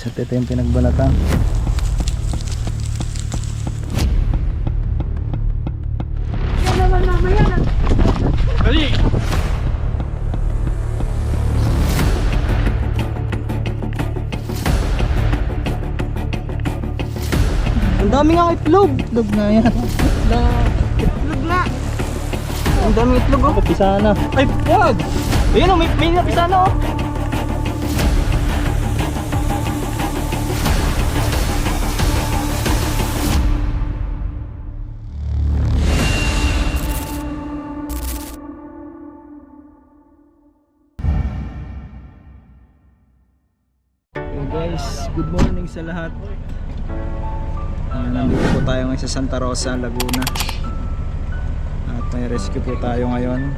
Sa ito yung pinagbalatan. Dali! Ang dami nga itlog. Itlog na yan. Itlog na! Ang dami itlog oh. Kapisa na. Ay, wag! Ayun o, may napisa na oh! Hey guys, good morning sa lahat. Nandito po tayo ngayon sa Santa Rosa, Laguna. At may rescue po tayo ngayon.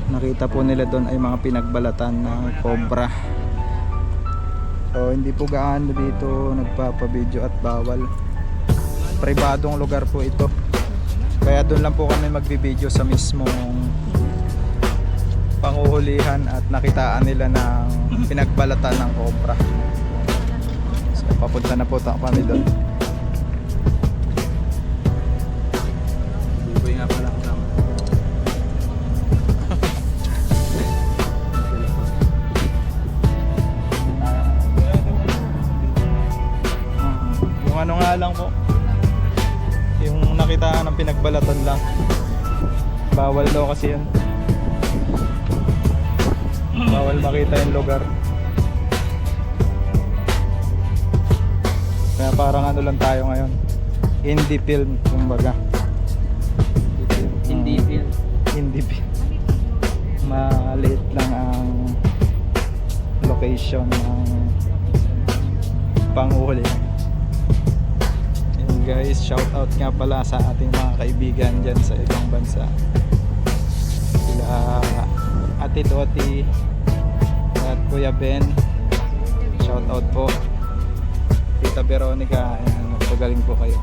Nakita po nila doon ay mga pinagbalatan ng cobra. So hindi po gaano dito nagpapabideo at bawal. Pribadong lugar po ito. Kaya doon lang po kami magbibideo sa mismong panguhulihan at nakitaan nila ng pinagbalatan ng cobra. So papunta na po kami doon. Buboy nga pala kasama. Yung ano nga lang po, yung nakitaan ng pinagbalatan lang, bawal daw kasi yun. Bawal makita yung lugar. Kaya parang ano lang tayo ngayon, indie film kumbaga. Hindi feel. Indie film. Maliit lang ang location ng panghuli. And guys, shout out nga pala sa ating mga kaibigan dyan sa ibang bansa. Sila Ate Doti at Kuya Ben, shout out po. Tita Veronica, ayan, magpagaling po kayo.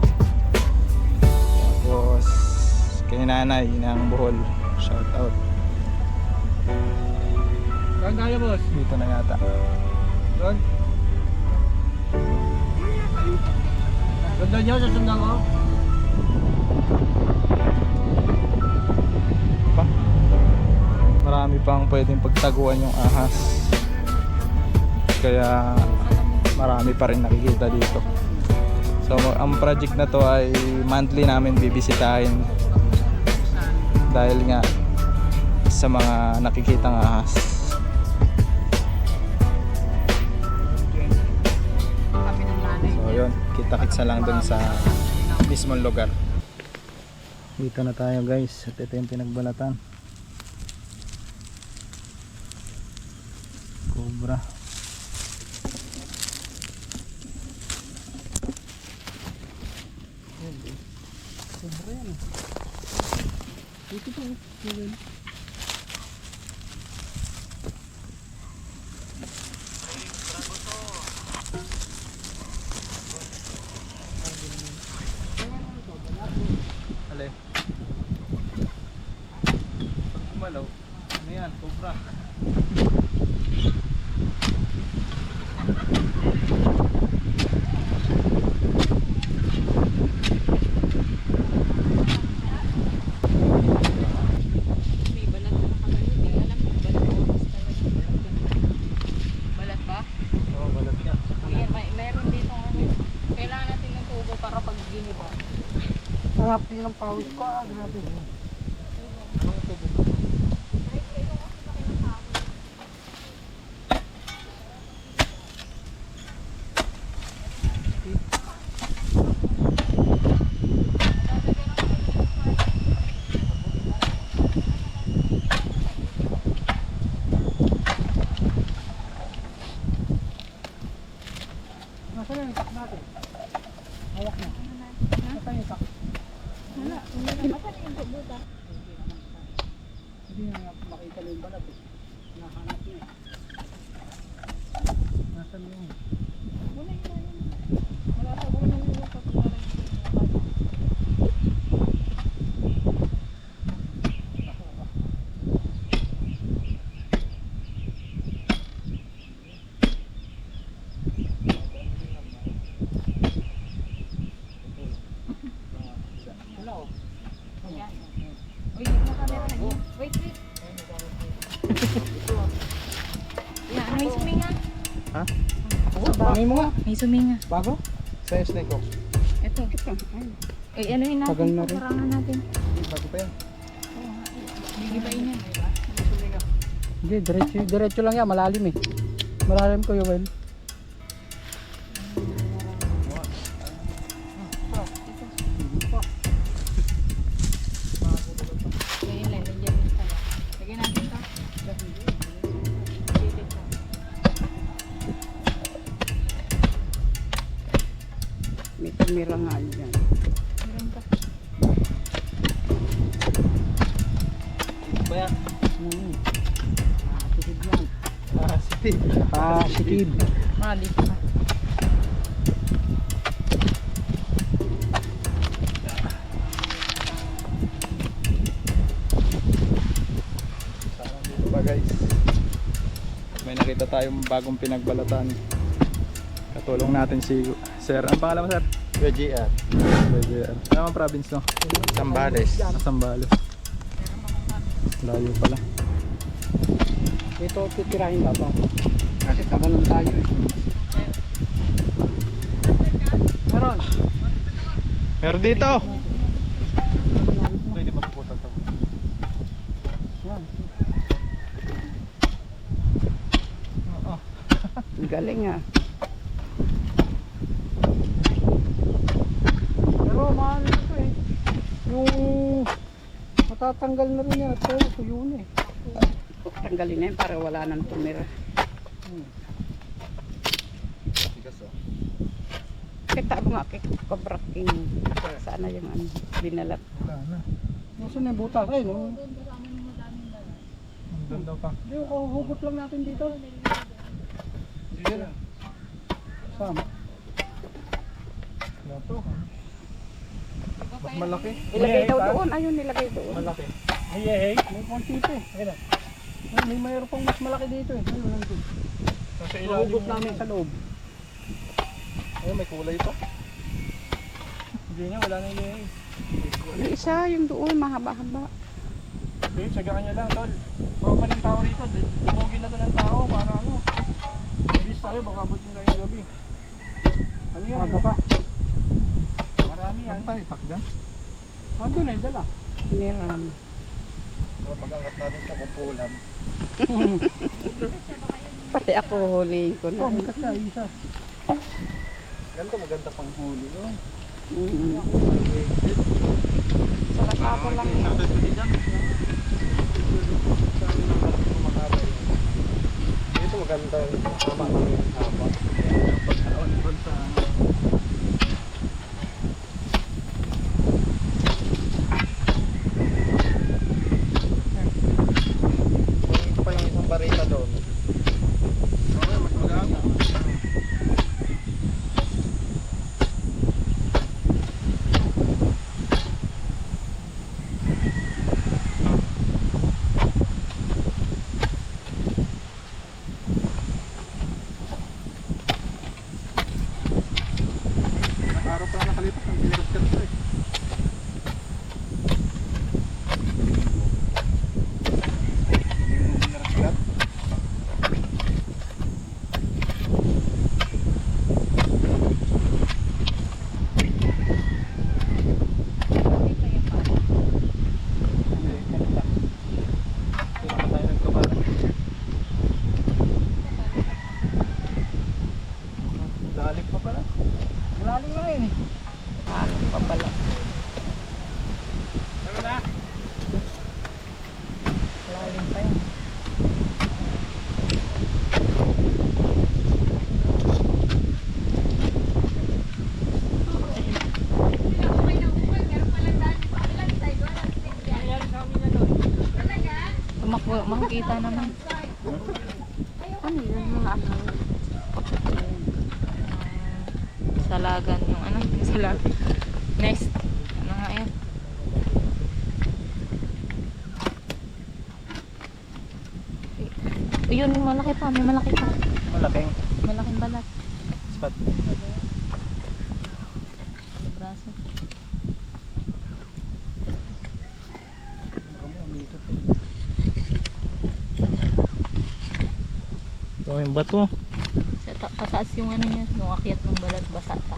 Tapos kay nanay ng Bohol, shout out. Saan tayo, boss? Dito na yata. Doon? Ganda niyo sa sundan ko? Pa. Marami pang pwedeng pagtaguan yung ahas. Kaya marami pa rin nakikita dito. So ang project na to ay monthly namin bibisitahin. Dahil nga sa mga nakikitang ahas. So yun, kita-kitsa lang dun sa mismong lugar. Dito na tayo guys, at ito yung pinagbalatan. Cobra. Sobra yan. Dito po. Ale. Pag kumalaw, ano yan? Cobra. Balat ba? Oo, balat yan. Meron dito ano. Kailangan natin ng tubo para pag giniba. Harap din ng pawis ko. Grabe. Anong tubo? Nasaan yung itak natin? Hawak na. Nasaan yung itak? Wala. Nasaan yung tubo may suminga. Ha? Bangin mo nga. May suminga. Bago? Sa snake ko. Ito. Eh, ano yun natin? Tagal na rin. Kurangan natin. Bago pa yan. Gigibain yan. Hindi, diretso lang yan. Malalim eh. Malalim ko, Yoel. Ganyan lang, nandiyan din pala. Lagyan natin ito. May kamera nga dyan. Meron ka. Kaya, Sikid yan. Steve. Sikid. Ah, dito ka. Sarang dito ba guys? May nakita tayong bagong pinagbalatan. Katulong natin si Sir. Ang pangalan mo, Sir? BGR. BJR. Ano ang province, no? Sambales. Sambales. Layo pala. Ito titirahin ba ba? Kasi tabanan tayo eh. Meron. Meron dito! Pwede magpupunta to. Yan. Ang galing ah. Pero mahal ito eh. Yung matatanggal na rin yan. Ito, tuyo na eh. Tanggalin na yun para wala nang tumira. Tigas oh. Kita mo nga kay Kabraking. Sana yung ano, binalat. Wala na. Nasaan na yung butas? Ay, no. Doon daw pa. Hindi, hugot lang natin dito. Sige na. Sama. Ano to? Mas malaki. Ilagay daw doon. Ayun, nilagay doon. Malaki. Hey. May konti pa eh. Ayun na. May mayroon pang mas malaki dito eh. Ayun lang dito. Nasa Hugot namin sa loob. Ayun, may kulay pa. Hindi nga, wala na yung Yung isa, yung doon, mahaba-haba. Babe, sagaan nyo lang, tol. Pag ng tao rito, dumugin na to ng tao para ano. Mabilis tayo, baka abot nyo lang yung gabi. Ano yan? Maga pa. Marami yan. Ano tayo? Takdan? Ando na, dala. Niram. So, pag-angat natin sa kumpulan. Pati ako huliin ko na. Oh, magkas na, isa. Ganito maganda pang huli no? Sarap ako lang. Dito maganda. Tama lang yung haba. Pagkaon doon sa... Ito pa yung isang barita doon. Okay, mas magaga. Araw pa nakalipas, ang binirap ka ito eh. Dalik pa pala. Malalim na rin eh. Ano pa pala. Malalim pa yan. Makikita naman. Ano yun mga ano? Salagan yung ano, salagan. Next. Ano nga yan? Yun, malaki pa. May malaki pa. Malaking Malaking balat. spot. Sa braso. Daming bato. Pataas yung ano niya, yung akyat ng balat basa pa.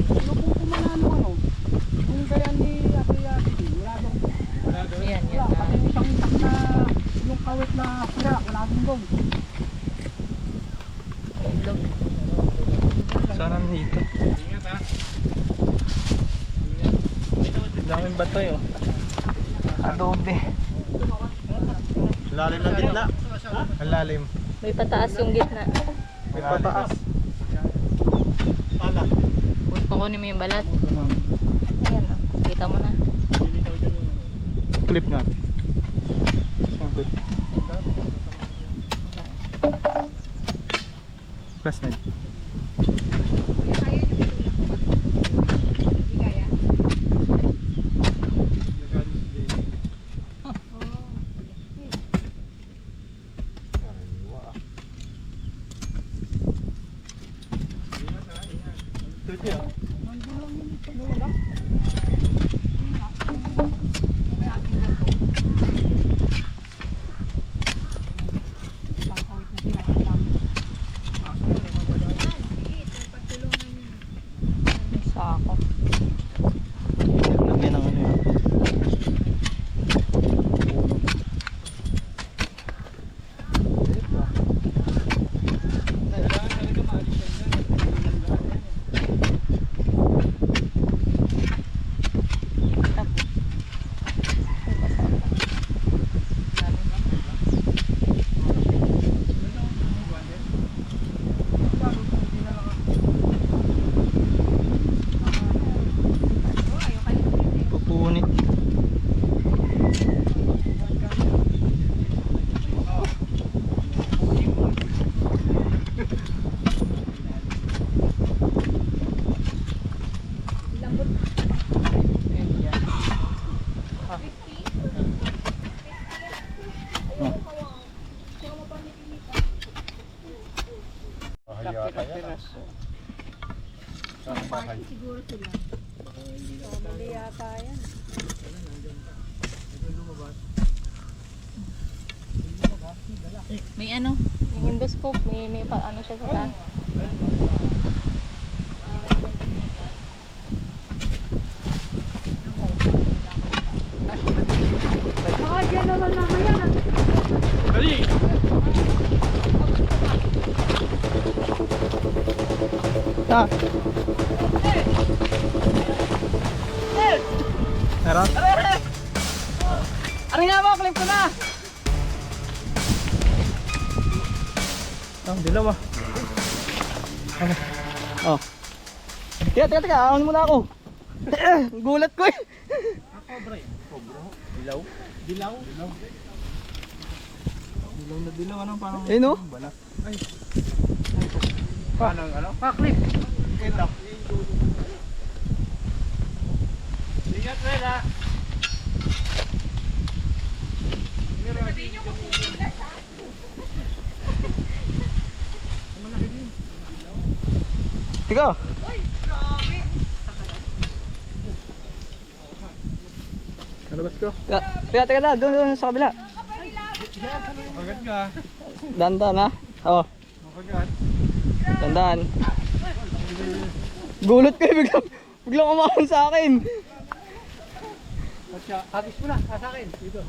Ano kung kumanano ano? Kung kaya ni Ate wala doon. Ayan, Wala, yan. pati yung isang itak na yung kawit na sira, wala doon doon. Ilog. Sana dito. Daming bato yun. Adobe. Lalim ng gitna. Ang lalim. May pataas yung gitna. May pataas. Pala. Kukunin mo yung balat. Ayan, oh. Kita mo na. Clip nga. Okay. Press na. Sako. Lagyan ng ano yun. Pupunit. May ano, yung endoscope, may pa, ano siya sa taas. Ah. Meron? Aray nga mo, clip ko na! Ang dilaw ah. Ano? Oh. Teka, ahon muna ako. Gulat ko eh. Dilaw? Dilaw? Dilaw na dilaw, ano? Parang Eh no? balat. Paano ano? Clip! Ito. Ingat rin ha. Teka. Nalabas ko. Teka na, doon sa kabila. Agad ka. Dandan ha. Oo. Agad. Dandan. Gulat ko eh, biglang umahon sa akin. Agis mo na, sa akin. Dito.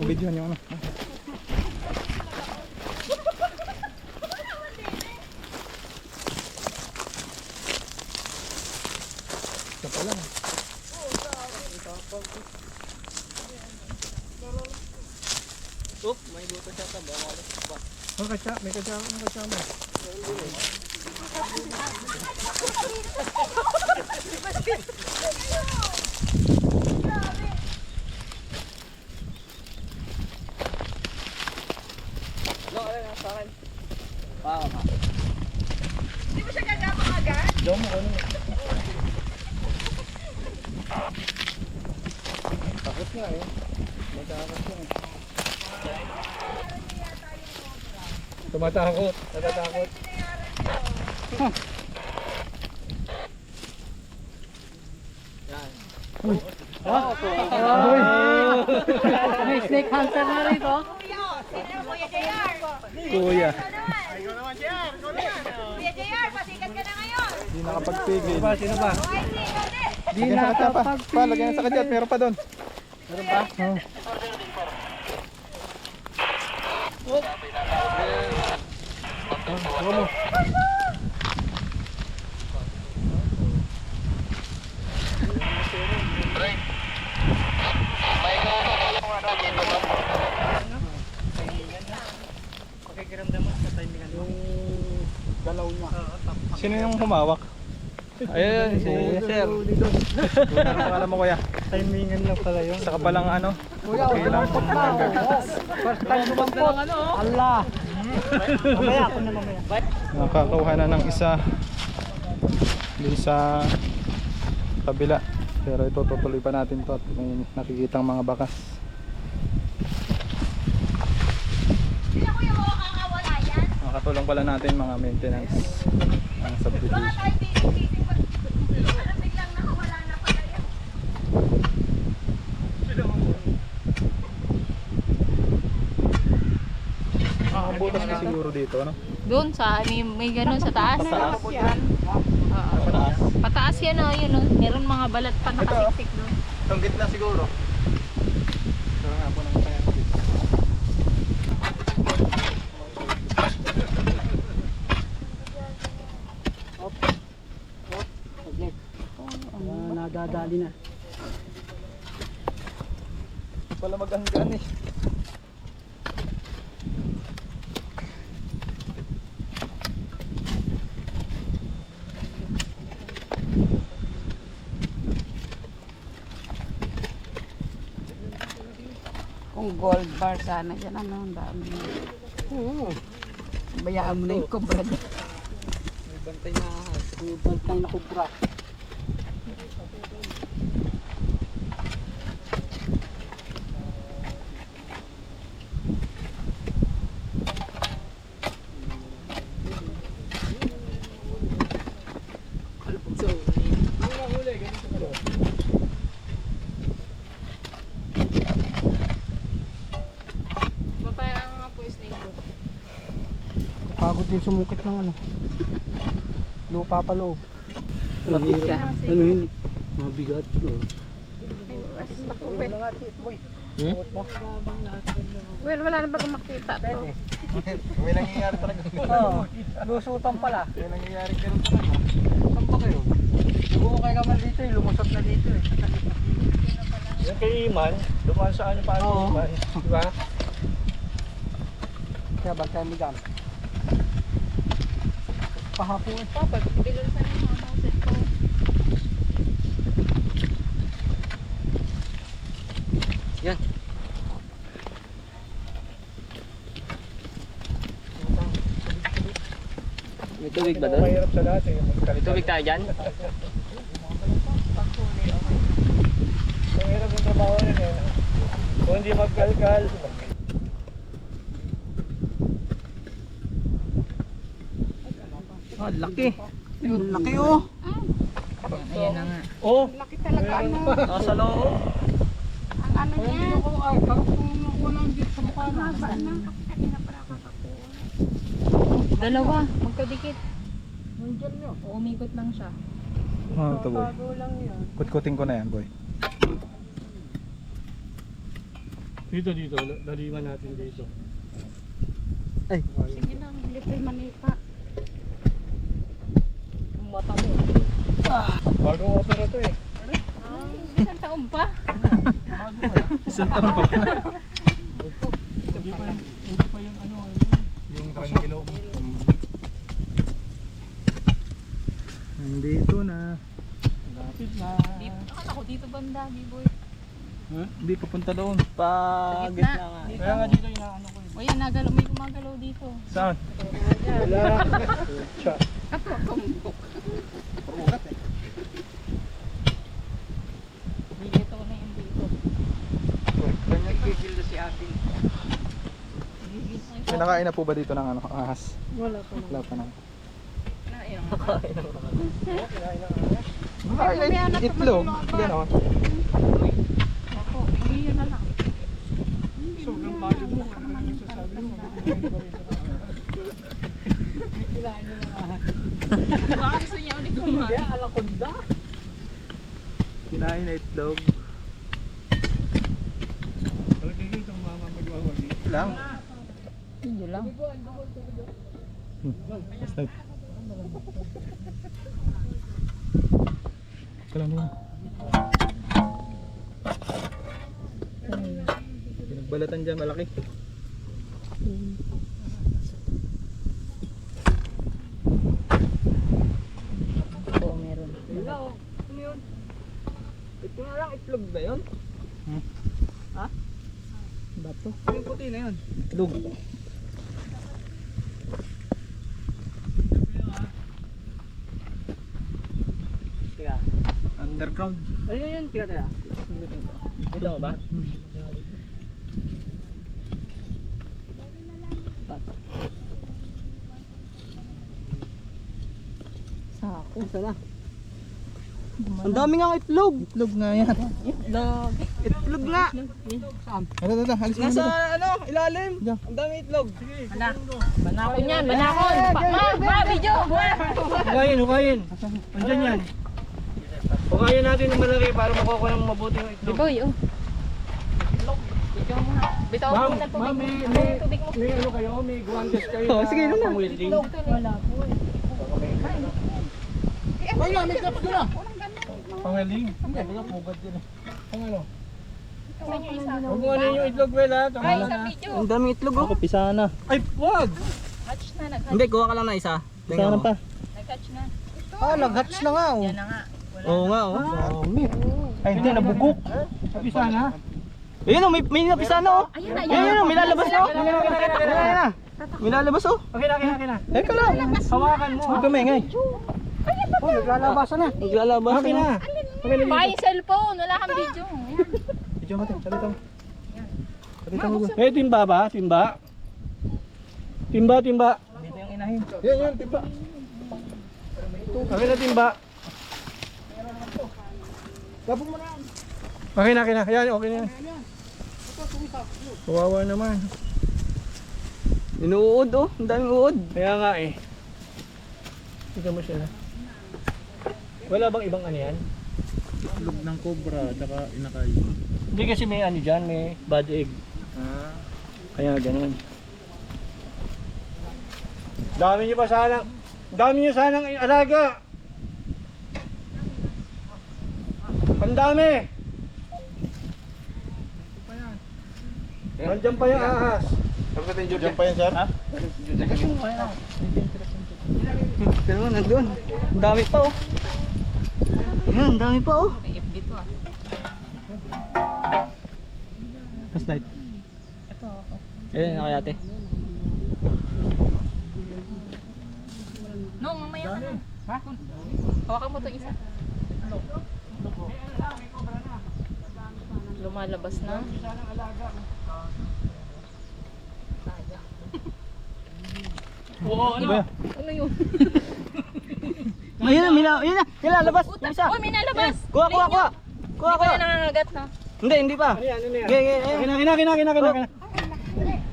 Video niyo ano. Ito pala. Oop, may buto siya ta bawal. May kasama. Hindi mo siya gagawin agad? Diyan mo ano. Takot nga eh. Matakot nga eh. Tumatakot. Natatakot. May snake hunter na rito. Kuya. Kuya JR, pasikat ka na ngayon. Hindi nakapagpigil. Sino ba? Di na pa. Pa, lagyan sa kadyat. Meron pa doon. Meron ba? Sino yung humawak? Ayun, si Sir. Ano ang pangalan mo kuya? Timingan lang pala yun. Saka palang ano? Kuya, Okay lang. first time lumampot. Allah. Mamaya ako na mamaya. Nakakuha na ng isa dun sa kabila. Pero ito tutuloy pa natin to at may nakikitang mga bakas. Sila kuya mo kakawala yan. Makatulong pala natin mga maintenance ng Baka subdivision. tayo busy-busy pa. Parang biglang nakawala na pala yan. Ang butas na siguro dito, ano? Doon sa, may ganun sa taas. Pataas. Oo. Pataas. Pataas yan o, yun o. Meron mga balat pa nakasiksik doon. Itong gitna siguro. Pero nga po ng kaya. Nadadali na. Wala maghanggan eh. Kung gold bar sana dyan, ano, ang dami. Bayaan mo na yung cobra dyan. Bantay na kubra. Papaya nga po is nito. Pagod din sumukit ng ano. Lupa pa loob. Mabigat ka. Ano yun? Mabigat. Well, wala na baga makita to. May nangyayari talaga. Oo. Lusutan pala. May nangyayari ganun talaga. Saan pa kayo? Nag-uukay ka man dito eh. Lumusot na dito eh. Yung kay Iman, dumaan sa ano pa ano Iman. Di ba? Kaya ba tayo migan? Pahapon. Papa, bilol sa mga mouse ko. Yan. May tubig ba doon? Mahirap sa lahat eh. May tubig tayo dyan? Mahirap yung trabaho rin eh. Kung hindi magkalkal. Ah, laki. Laki oh. Ayan na nga. Oh. Laki talaga, ano. Nasa loob. Ang ano niya. Dalawa, magkadikit. Umikot lang siya. Oh, ito boy. Kutkutin ko na yan boy. Dito, laliman natin dito. Sige lang, libre manita. Mata mo. Bagong opera to eh. Isang taon pa. Isang taon pa pala. Hindi pa yung ano. Yung trangkilo. Nandito na. Lapit na. Akala ko dito banda, B-boy. Hindi papunta doon. Pa Sa gitna. nga. Kaya nga dito inaano ko eh. O yan, may gumagalaw dito. Saan? Wala. Tsa. Dito na yung dito. Nagkikil na si ate. Pinakain na po ba dito ng ano, ahas? Wala pa. Wala pa na. Ayun. Kinain na nga. Highlight itlog. Ganon. Sobrang bayo mo. Ano nagsasabi mo? Baka gusto niya ulit kumain. Kinain na itlog. Talagang dito ang mama magwawagi. Lang. Hindi lang. Basta. Kalang mo. Pinagbalatan dyan malaki. Oo, meron. Ito na lang, itlog ba yun? Bato. Yung puti na yun. Itlog. Teka. Underground. Ano yun? Teka. Ito ba? Sako. Sana. Ang dami nga itlog. Itlog nga yan. Itlog. Itlog nga. Ito. Alis mo Nasa dito. ano, ilalim. Diyan. Ang dami itlog. Banakon yan, banakon. Ma, video. Hukayin. Andyan yan. Hukayin natin ng malaki para makuha ko ng mabuti yung itlog. Bigoy, oh. Video mo ha. Bitaw mo na tubig. may Tubig mo. ano kayo? May guantes kayo Oh, sige, na ano na? pang-welding? Wala po eh. Pang-welding? Hindi, wala pugad din. Pang ano? Sa inyo isa. Huwag mo ano yung itlog, Well, ha? Tama Ay, na. sa video. Ang dami itlog oh. Pisa na. Ay, wag! Hatch na, nag-hatch. Hindi, kuha ka lang na isa. Pisa na pa. Nag-hatch na. Nag-hatch na nga. Yan na nga. Oo nga oh. Ay, hindi, nabugok. Sabi sana. Ayun oh, may napisa na oh. Ayun na, Ayun oh, may lalabas na oh. Ayan na. May lalabas oh. Okay na. Teka lang. Hawakan mo. Huwag kami ngay. Oh, naglalabasan na. Naglalabas Okay na. Okay na. Pa yung cellphone, wala kang video. Ayan. Video mo tayo. Salita mo. Salita mo. Eh, timba ba? Timba? Timba. Dito yung inahin. Yan, timba. Okay na, timba. Gabong mo na. Okay na. Yan, okay na yan. Kawawa naman. Inuud oh, ang daming uod. Kaya nga eh. Tignan mo siya. Wala bang ibang ano yan? Itlog ng cobra, tsaka inakay. Hindi kasi may ano dyan, may bad egg. Kaya ganun. Dami nyo sanang alaga. Pandami. Nandiyan pa yung ahas. Diyan pa yan, sir? Ha? Pero nandun. Ang dami pa oh. Ayan, ang dami pa oh. May FB to ah. Flashlight. Ayun, nakayate. No, mamaya ka na. Ha? Hawakan mo to isa. Lumalabas na. Ano yun? Ayun na, nilalabas. Yung isa. Uy, may nalabas! Kuha. Hindi pa yan nangangagat na. Hindi pa. Ano yan? Ge.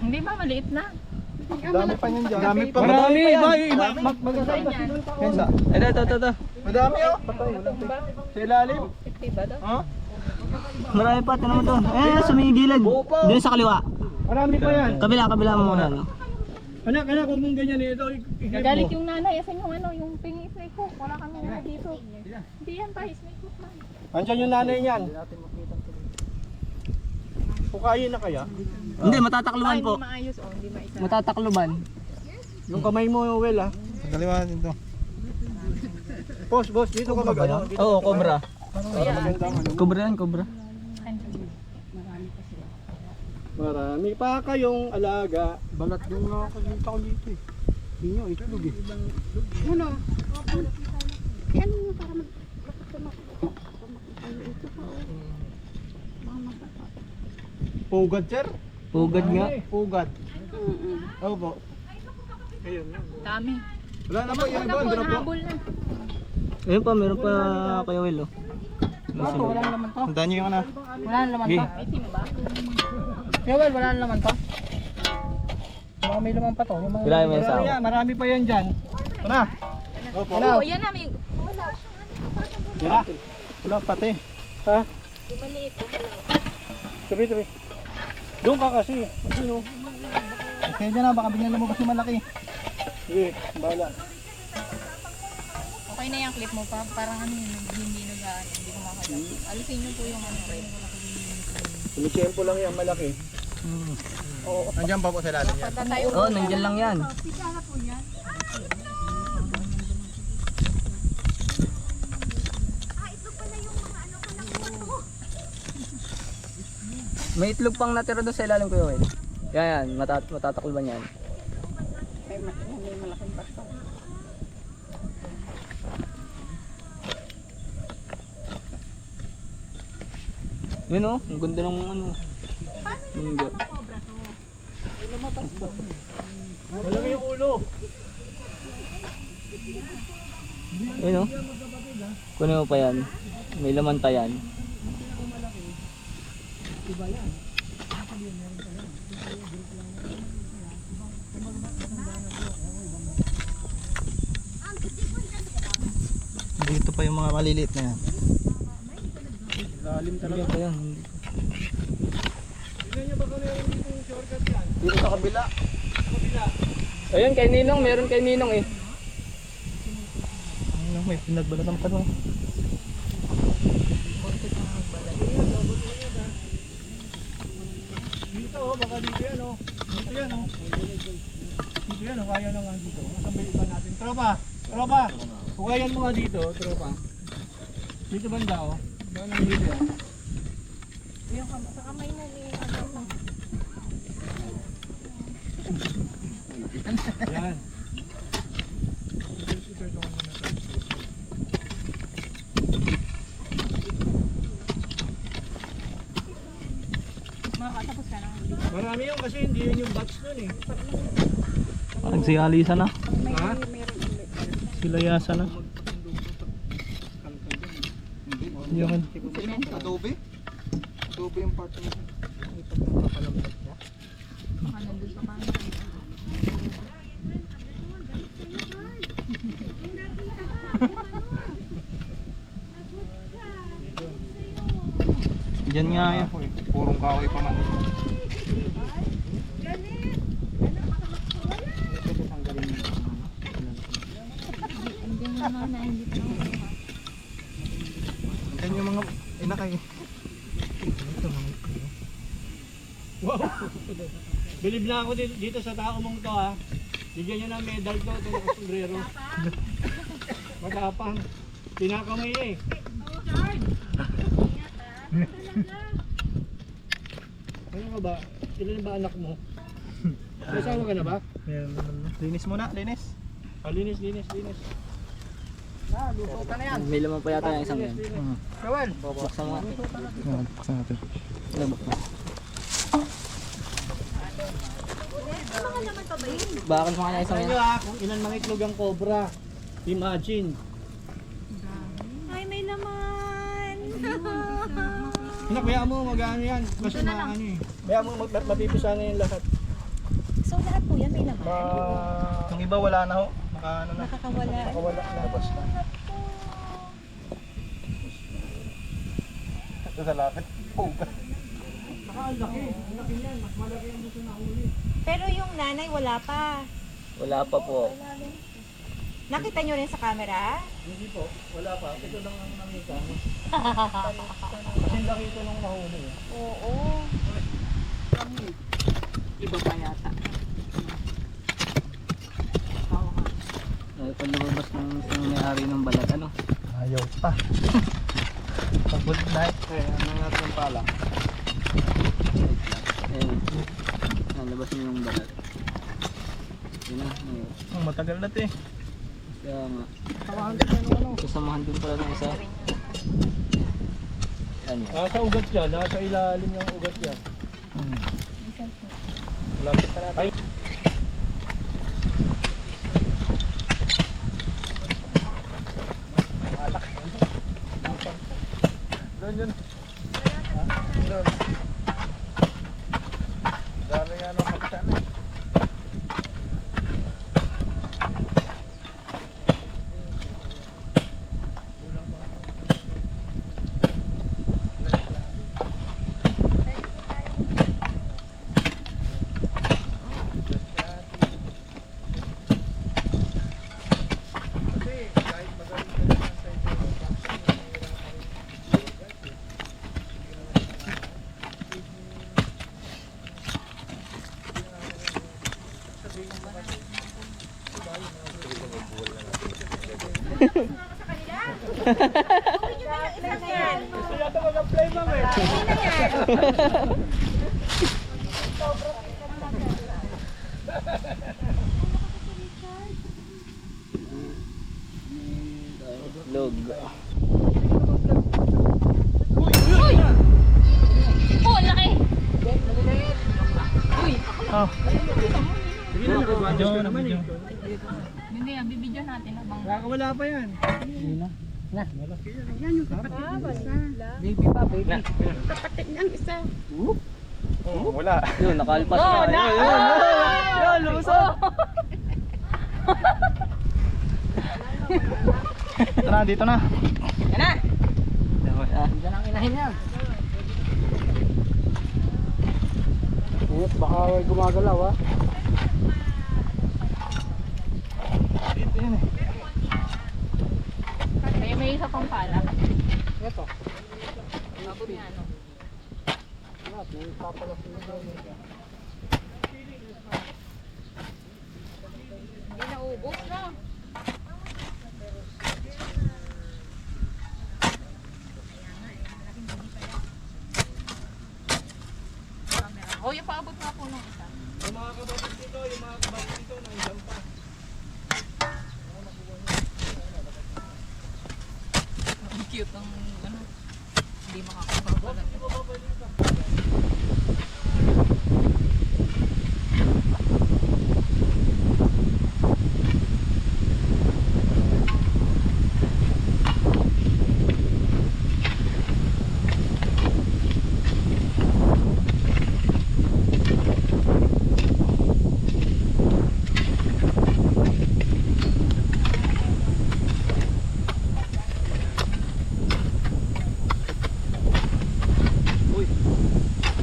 Hindi ba, maliit na. Dami pa yan dyan. Dami pa. Marami, pa. magkasama. Kensa. Ito. Madami oh. Sa ilalim. 50 ba daw? Marami pa, tinan mo to. Sa may gilid. Dito sa kaliwa. Marami pa yan. Kabila mo muna. No? Anak, huwag mong ganyan ito. Nagalit yung nanay. Asan yung ano, yung pingi snake hook. Wala kami na dito. Hindi yan pa, snake hook lang. Andiyan yung nanay niyan. Pukayin na kaya? Hindi, matatakluban po. Hindi maayos, oh. Hindi maisa. Matatakluban. Yung kamay mo, Well, ha? Sa kaliwa natin to. Boss, dito ka mag ano? Oo, cobra. Para magandang ano. Cobra yan, cobra. Marami pa kayong alaga. Balat yung nakakita ko dito eh. Hindi nyo, itlog eh. Ano? Ano mo para Pugad, sir? Pugad nga. Pugad. Oo po. Ayun. Dami. Wala na po yung iba, Nahabol andun na po. na. Ayun pa, meron pa kayo Will oh. Ito, wala na naman to. Tandaan nyo yung ano. Wala na naman Okay. to. Yowel, wala na naman to. Baka may laman pa to. Yung mga- Kailangan mo yung Marami sawa. yan, marami pa yan dyan. Ito na. Opo. Oo, yan na. May... Wala pati. Ha? Tabi. Doon ka kasi. Ano? Kaya dyan na, baka bigyan lumabas yung malaki. Sige, bahala. Okay na yung clip mo pa. Parang ano yun, hindi nagaan. Hindi ko makakaya. Alisin nyo po yung ano rin. Tumitiyempo lang yan, malaki. Nandiyan pa po sa lalim yan. Patatayo Oo, nandyan lang yan. May itlog pang natira doon sa ilalim ko yun. Yan, matatakulban yan. May malaking basto. Yun oh, ang ganda ng ano. Hindi. Malaki yung ulo. Yun oh. Kunin mo pa yan. May laman pa yan. Dito pa yung mga maliliit na yan. Lalim talaga. Hindi pa yan. Tignan nyo ba kung meron dito yung shortcut yan? Dito sa kabila. Kabila. Ayun, kay Ninong. Meron kay Ninong eh. Ano, may pinagbalatan pa doon. Dito oh, baka dito yan oh. Dito yan oh. Dito yan oh, kaya na nga dito. Saan ba yung iba natin? Tropa! Hukayan mo nga dito, tropa. Dito banda oh. Baka nang dito yan. Yan. Marami yun kasi hindi yun yung batch nun eh. Parang si Alisa na. Ha? Sila Yasa na. Yung Adobe? Adobe yung part niya. Baka nandun pa kami. Diyan nga yan. Purong kahoy pa man. Hindi naman na hindi pa ako. Diyan yung mga inakay. Wow! Bilib na ako dito sa tao mong to ha. Bigyan nyo ng medal to, ito ng sombrero. Matapang. Tinakamay eh. Ano ka ba? Ilan ba anak mo? May asawa ka na ba? Meron naman. Linis muna, linis. Linis. Luto ka na yan. May laman pa yata yung isang yan. Kawal! Buksan mo nga. Yan, buksan natin. Bakal mo nga yung isang Ano yan. nyo ha, kung ilan mga itlog ang cobra. Imagine. Ay, may laman. Anak, kaya mo mag-ano yan. Kasi maano eh. Kaya mo mapipisa na yung lahat. So, lahat po yan may laman. Yung iba wala na ho. Maka ano na. Nakakawala. Makawala na. Tapos na. Ito sa lapit. Oh, Saka ang laki. Ang laki niyan. Mas malaki ang buto na huli. Pero yung nanay wala pa. Wala pa po. Nakita nyo rin sa camera? Hindi po. Wala pa. Ito lang ang nakita. Kasi laki ito nung nahuli. Oo. Iba pa yata. Pag lumabas ng isang may-ari ng balat, ano? ayaw pa. Pag-good night. Ano natin pala? Ayun. Nalabas niyo yung balat. Yun na. Matagal na ito eh. Kaya nga. Samahan din yan ano. Kasamahan din pala ng isa. Yan yun. Nasa ugat yan. Nasa ilalim yung ugat yan. Lapit na natin. Ay. Doon yun. Doon. Dami nga nung kapitan eh. Log. Oh, ang laki! Oh. Sige na, nakabadyo naman eh. Hindi, bibidyo natin habang... Wala pa yan. Baby pa, baby. Kapatid niyang isa. Oh, wala. Yun, nakalpas Oh, na. na! Yun, lumusot. Tara, dito na. Yan na! Diyan ang inahin niya. Baka gumagalaw ha. Dito yan eh. Kaya may isa pang pala. Ito. Abot niya ano. Hindi naubos na. Oh, yung paabot nga po nung isa. Yung mga kabatid dito, nandiyan pa. Ang cute ng ano. Hindi makakapagpalag.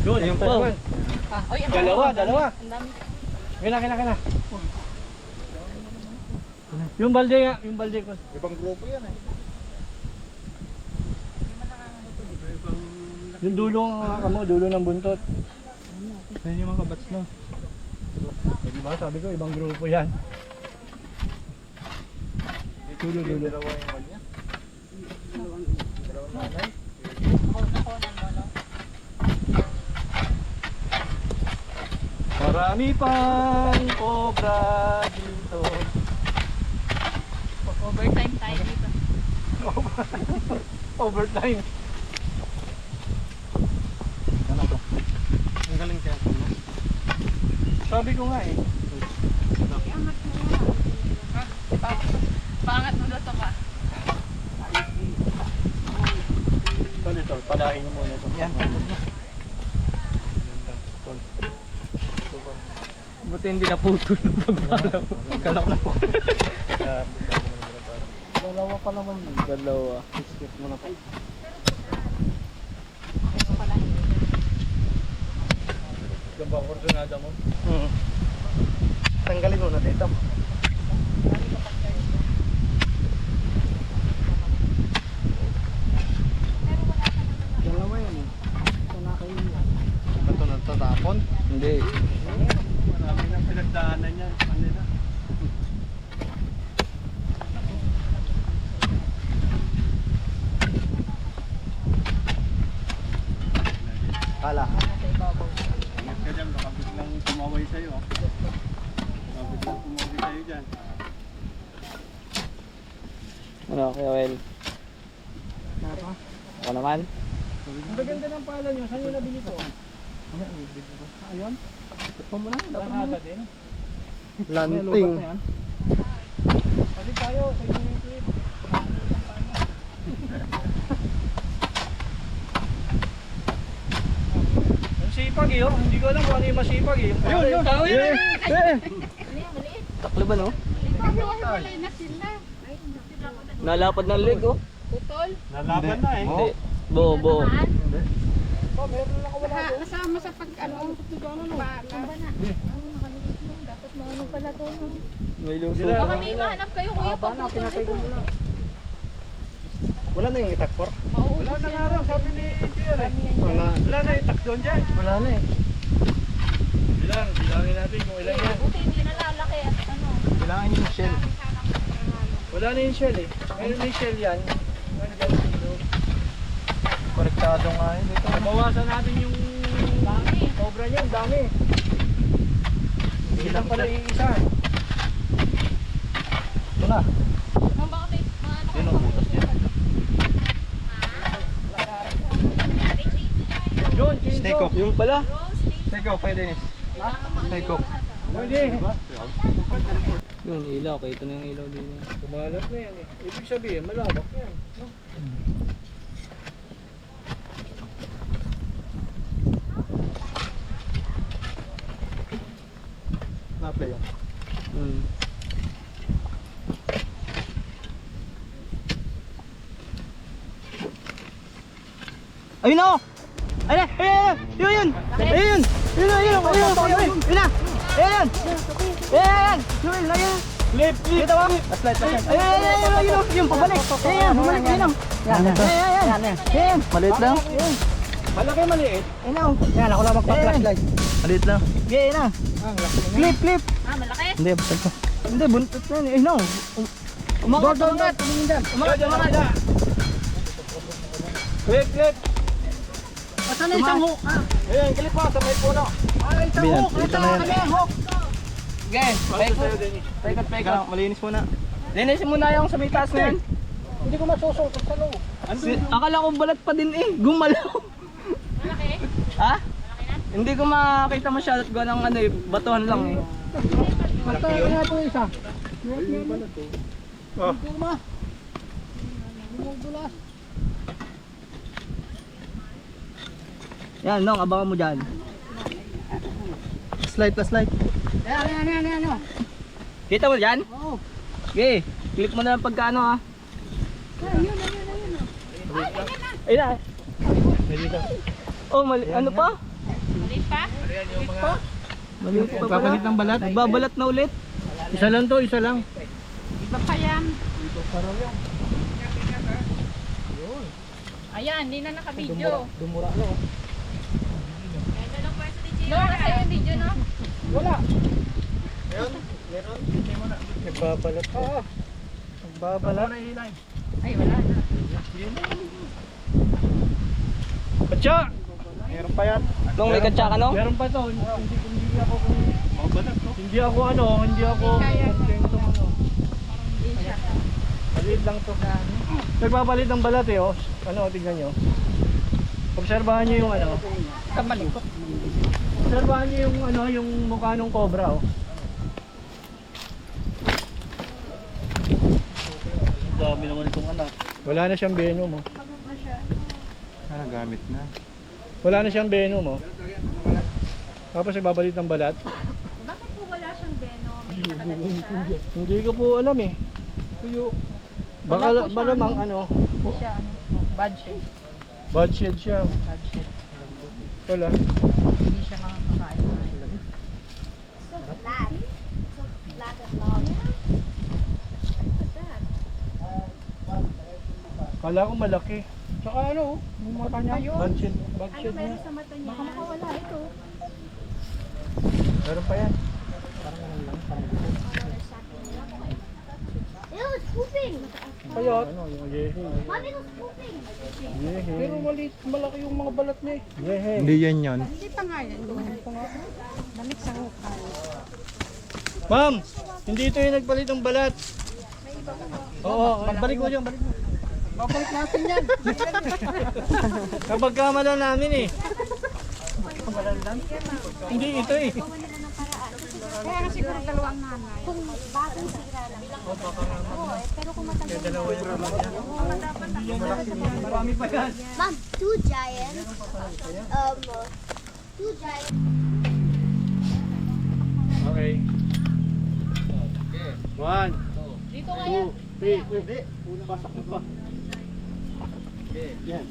Doon, ayun pa. Oy, ang Dalawa. Ang dami. Kina. Yung balde nga, yung balde ko. Ibang grupo yan eh. Yung dulo dulo ng buntot. Ayun yung mga kabats no. Di ba sabi ko, ibang grupo yan. Dulo. Dalawa yung wal niya. Dalawang nanay. Marami pang cobra dito. Overtime tayo dito. Overtime. Ano to? Ang galing siya. Sabi ko nga eh. Pangat mo daw to ka. Ito, palain mo muna ito. Yan. Buti hindi naputol ng pagbalaw. Kalak na po. Dalawa pa naman. Dalawa. Skip mo na pa. Yung ba koordinada mo? Tanggalin mo na dito. Dalawa yan eh. Ito nagtatapon? Hindi. Marami nang pinagdaanan yan. Kanila. Kala. Ingat ka dyan, baka biglang tumaway sa'yo. Baka biglang tumaway sa'yo dyan. Ano, Kuya Wel? Ako naman? Ang gaganda ng pala nyo, saan nyo nabili to? Ayun? Ito mo na. Langaga din. Lanting. Kasi tayo, sa inyo yung clip. eh, oh. Hindi ko alam kung ano yung masipag eh. Ayun, yun. Tao yun. Taklo ba no? Nalapad ng leg oh. Nalaban na eh. Hindi. Bo. Kasama sa pag ano. Dapat maano pala to. May luso. Baka may mahanap kayo kuya pag ito. Wala na yung itak por? Wala na nga raw, sabi ni Tiyan eh. Wala na yung itak doon dyan. Wala na eh. Bilangin natin kung ilan yan. Buti hindi nalalaki at ano. Kailangan yung shell. Wala na yung shell eh. Meron na yung shell yan. Korektado nga yun dito. Bawasan natin yung cobra niya, ang dami. Hindi lang pala yung isa. Ito na. Ma'am, baka may maano Yun ang butas niya. Yun, Snake hook. Yung pala. Snake hook, pwede nis. Snake hook. Pwede. Yung ilaw, ito na yung ilaw din. Kumalat na yan eh. Ibig sabihin, malawak yan. Na-play yan. Ayun na oh! Ayun na! Ayun! Ayun! Ayun na! Ayun! Ayun! Flip! Dito ba? Flashlight! Ayun! Yung pabalik! Ayun! Bumalik! Ayun! Ayun! Maliit lang? Malaki maliit. Ayun na! Yan! Ako lang magpa-flashlight. Maliit lang. Ayun na! Flip! Ah, malaki. Hindi, basta ko. Hindi, buntot na yun. Ayun na! Umangat! Umangat! Umangat! Flip! Asan na isang hook? Ayan, kilip pa sa may puno. Isang hook! Dito na yan. hook! Again! Pekot! Kailangan malinis muna. Linisin mo na yung sa may taas na yan. Hindi ko masusutot sa loob. Akala ko balat pa din eh. Gumalaw. Malaki. Ha? Hindi ko makita masyado at gawa ng ano eh. Batuhan lang eh. Malaki yun. Oh. Yan, Nong. Abangan mo dyan. Slide. Yan. Kita mo dyan? Oo. Okay. Click mo na lang pagka ano ha. Ayun na. Oh, mali. Ano pa? Maliit pa? Maliit pa pala. Papalit ng balat. Nagbabalat na ulit. Isa lang to, isa lang. Iba pa yan. Ayan, hindi na naka-video. Dumura no. No, nasa yung video no? Wala. Nagbabalat ka. Nagbabalat. Ay, wala na. Katsa! Meron pa yan. Nung may katsa ka no? Meron pa to. Hindi ako hindi ako kontento ano. Maliit lang to. Nagbabalit ng balat eh oh. Ano, tingnan nyo. Obserbahan nyo yung ano. Kamalikot. Obserbahan nyo yung ano, yung mukha ng cobra oh. Dami naman itong anak. Wala na siyang venom oh. Gamit na. Wala na siyang venom oh. Tapos nagbabalit ng balat. Bakit po wala siyang venom? May nakalagay siya. Hindi ko po alam eh. Tuyo. Baka malamang ano, Siya ano. Bad shape. bad shed siya. Bad shape. Wala. Hindi siya makakain. Kala ko malaki. Tsaka ano, yung mata niya. Bad shed niya. Sa mata niya. Baka makawala ito. Meron pa yan. Ew, it's pooping! Kaya, ano, yung yehe. Mommy was pooping! Yehe. Pero malaki yung mga balat niya eh. Yehe. Hindi yan yun. Hindi pa nga yan. Balik sa hook. Ma'am, hindi ito yung nagpalit ng balat. Oo, balik mo dyan, balik mo. Babalik natin yan. Kapag kamala namin eh. Hindi ito eh. Kaya nga siguro dalawang nanay. Kung bagong sira lang. Oo, pero kung matagal Dalawa yung raman niya. Hindi yan malaki. Marami pa yan. Mom, two giants. Okay. 1, Dito kaya. 2, 3. Hindi. Pasok mo pa. Yan.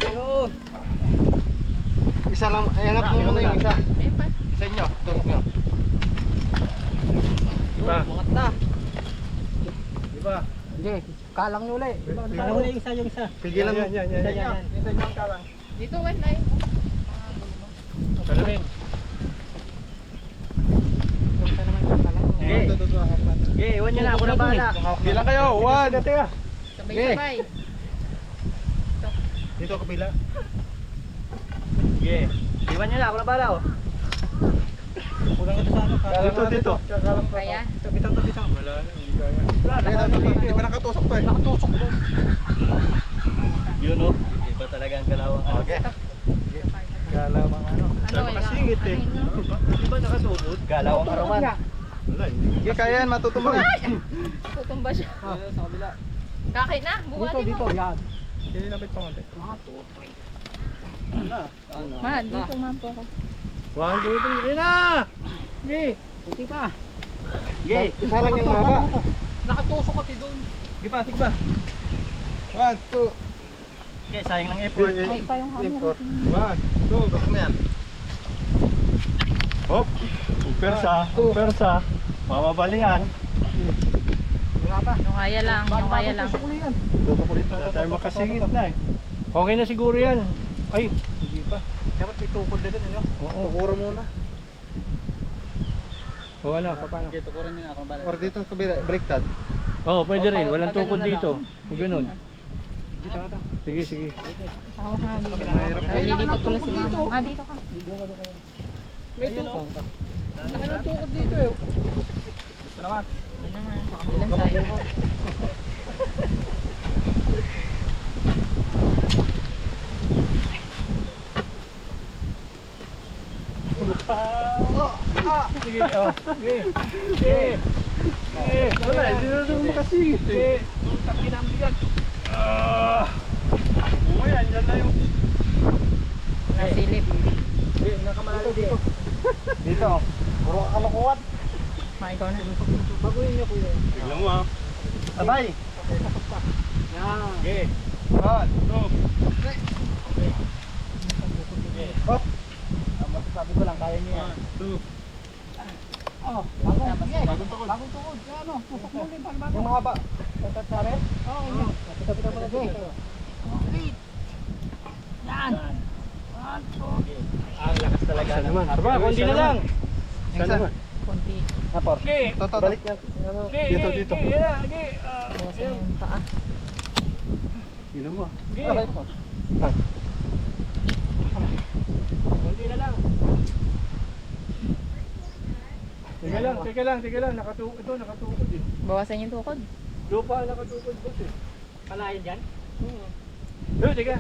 Ayun. Isa lang. Angat mo muna yung isa. Ayun pa. Isa nyo. Turok nyo. Diba? Mangat na. Diba? Hindi, kalang nyo ulit. Tingnan mo yung isa. Pigilan mo. Yan. Isa nyo ang kalang. Dito wait na yun. Salamin. Okay. Okay, iwan nyo na. Ako na bahala. Bilang kayo. 1. Sabay-sabay. Dito kapila. Okay. Iwan nyo na. Ako na bahala. Oh. Kulang ito sa ano. Dito. Kaya. Bitang. Wala na. Hindi kaya. Hindi pa nakatusok pa eh. Nakatusok ba? Yun o. Iba talaga ang kalawang. Okay. Galawang ano. Ano Kasingit eh. Di ba nakatukod? Kalawang arawan. Wala. Hindi kaya yan, matutumba na. Tutumba siya. Sa kabila. Kakay na. Buhatin mo. Yan. Hindi lapit pa konti. Ma, dito mampo ko. 1, 2, 3. Ina! Okay. Puti pa. Okay. Isa lang yung maba. Nakatusok kasi doon. Sige pa. 1, 2. Okay, sayang ng effort. Ay, pa yung hammer. 1, 2. Bakit na yan? Hop. Persa. Mamabalian. Yung kaya lang. Yung kaya lang. Wala tayo makasingit na eh. Okay na siguro yan. Ay, hindi pa. Dapat may tukod na doon. Oo. Tukuro muna. O ano, paano? Okay, tukuran nyo na. Ako na bahala. Or dito sa kabila, baliktad. Oo, pwede rin. Walang tukod dito. Kung ganun. Sige. Ako na dito. Lilipat ko lang si mama. Ah, dito ka. May tukod. Anong tukod dito eh? Gusto naman. Yun naman. Sa kabilang side. Sige, Sige. Wala, hindi na naman makasingit eh. Taki na ang bigat. Oo yan, yan na yung... Nasilip. Nakamalala dito. Dito, puro kakalukuhat. Ma, ikaw na. Baguhin nyo kuya. Tignan mo ha. Sabay. Yan. Okay. 1, 2. Hop. Masasabi ko lang, kaya nyo yan. 2. Oh, bagong tukod. Bagong tukod. Yan o, pusok mo ulit. Yung mahaba. Tatat sa rin? Oo, yun. Kapita mo na dito. Yan. Ang lakas talaga. Isa naman. Arba, kundi na lang. Isa naman. Konti. Napor. Okay. Balik yan. Dito. Bawasan yung paa. Tignan mo. Okay po. Kundi na lang. Teka lang. Ito nakatukod eh. Bawasan yung tukod. Lupa nakatukod boss eh. Palayan dyan? Teka.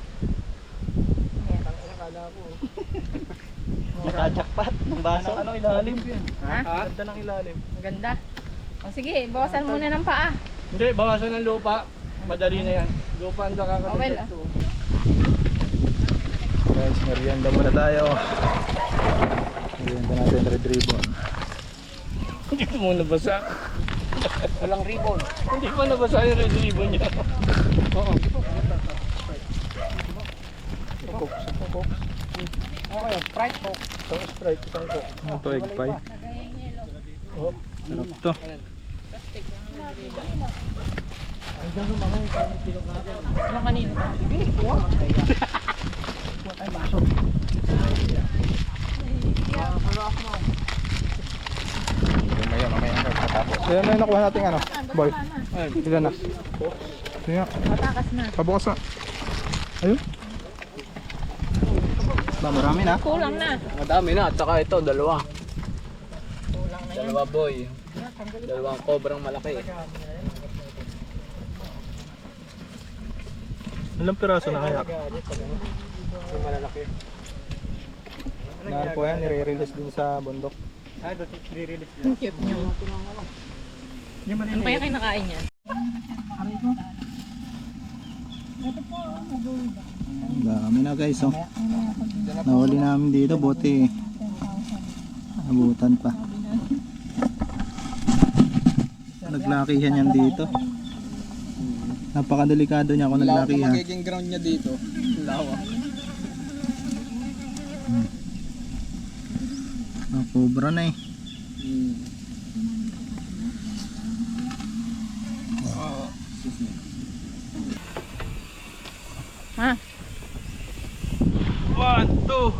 Ayan. Akala ko. Nakajakpat ng baso. Ano ilalim? Ha? Ganda ng ilalim. Ang ganda. O sige, bawasan muna ng paa. Hindi, bawasan ng lupa. Madali na yan. Lupa ang nakakalimutan. Okay lang. Guys, merienda muna tayo. Merienda natin red ribbon. Hindi ko mo nabasa. Walang ribbon. Hindi ko nabasa yung red ribbon niya. Oo. Okay, Sprite po. Isang Sprite, isang Coke. Ito, egg pie. Oh. Sarap to. Ano kanino? Mamaya pagkatapos. Kaya na yung nakuha natin ano? Boy. Ilan na? Sige nga. Matakas na. Pabukas na. Ayun. Marami na. Kulang na. Madami na. At saka ito, dalawa. Kulang na yan. Dalawa boy. Dalawang kobrang malaki. Ilang piraso na kaya? Yung malalaki. Dahil po yan, nire-release din sa bundok. Ay, doon i-release nyo. Ang cute nyo. Ano kaya kinakain yan? Ang dami na guys, oh. Nahuli namin dito, buti abutan pa. Naglakihan yan dito. Napakadelikado niya kung naglakihan. Magiging ground niya dito. Lawa. Cobra na eh. Ha? 1, 2.